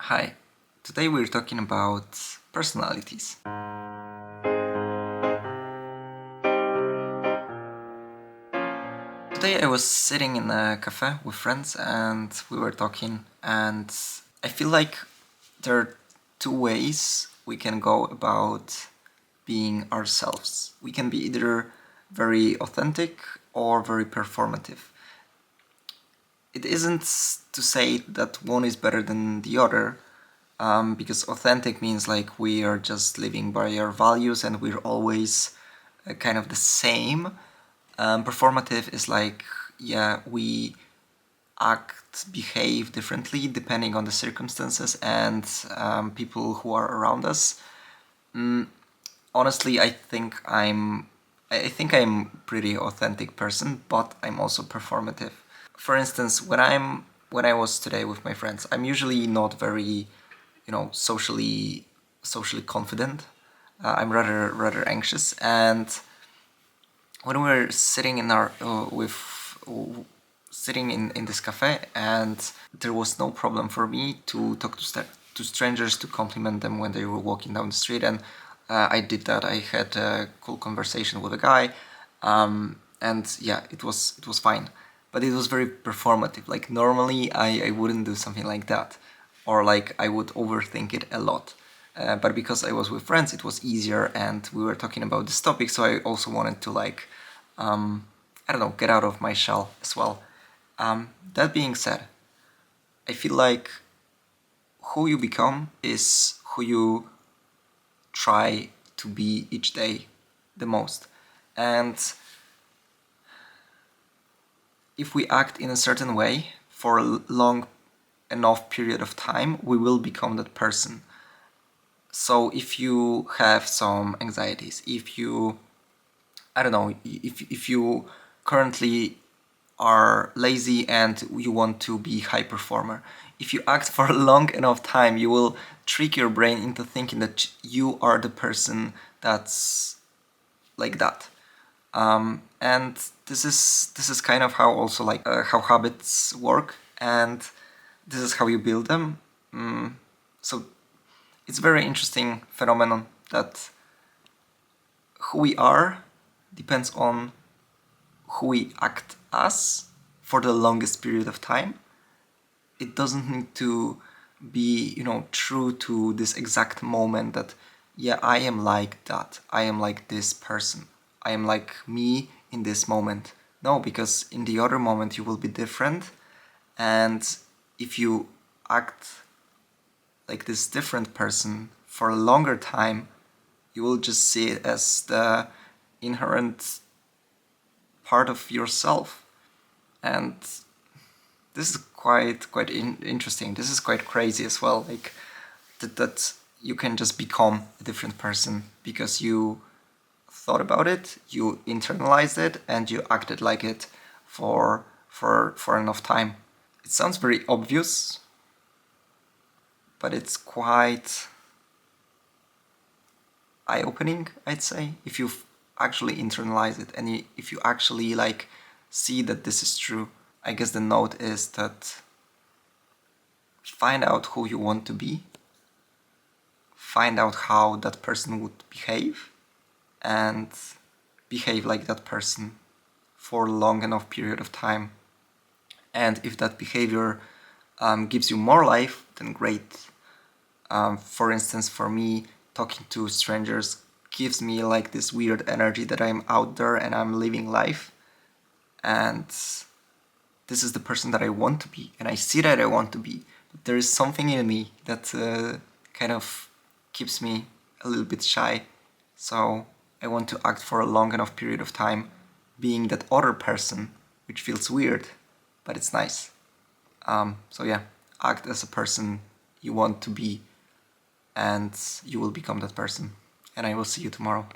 Hi, today we're talking about personalities. Today I was sitting in a cafe with friends and we were talking, and I feel like there are two ways we can go about being ourselves. We can be either very authentic or very performative. It isn't to say that one is better than the other, because authentic means like we are just living by our values and we're always kind of the same. Performative is like, yeah, we act, behave differently depending on the circumstances and people who are around us. Honestly, I think I'm pretty authentic person, but I'm also performative. For instance, when I was today with my friends, I'm usually not very, socially confident. I'm rather anxious, and when we were sitting in our with sitting in this cafe, and there was no problem for me to talk to strangers, to compliment them when they were walking down the street, and I did that. I had a cool conversation with a guy, and yeah, it was fine. But it was very performative. Like normally, I wouldn't do something like that, or like I would overthink it a lot. But because I was with friends, it was easier, and we were talking about this topic. So I also wanted to I don't know, get out of my shell as well. That being said, I feel like who you become is who you try to be each day the most. And if we act in a certain way for a long enough period of time, we will become that person. So if you have some anxieties, if you, I don't know, if you currently are lazy and you want to be high performer, if you act for a long enough time, you will trick your brain into thinking that you are the person that's like that. And this is kind of how also like how habits work, and this is how you build them. So it's a very interesting phenomenon that who we are depends on who we act as for the longest period of time. It doesn't need to be, true to this exact moment that, yeah, I am like that. I am like this person. I am like me in this moment. No, because in the other moment you will be different. And if you act like this different person for a longer time, you will just see it as the inherent part of yourself. And this is quite interesting. This is quite crazy as well. Like that you can just become a different person because you thought about it, you internalized it, and you acted like it for enough time. It sounds very obvious, but it's quite eye-opening, I'd say, if you actually internalize it and if you actually like see that this is true. I guess the note is that find out who you want to be, find out how that person would behave, and behave like that person for a long enough period of time. And if that behavior gives you more life, then great. For instance, for me, talking to strangers gives me like this weird energy that I'm out there and I'm living life. And this is the person that I want to be, and I see that I want to be. But there is something in me that kind of keeps me a little bit shy. So I want to act for a long enough period of time, being that other person, which feels weird, but it's nice. So yeah, act as a person you want to be, and you will become that person. And I will see you tomorrow.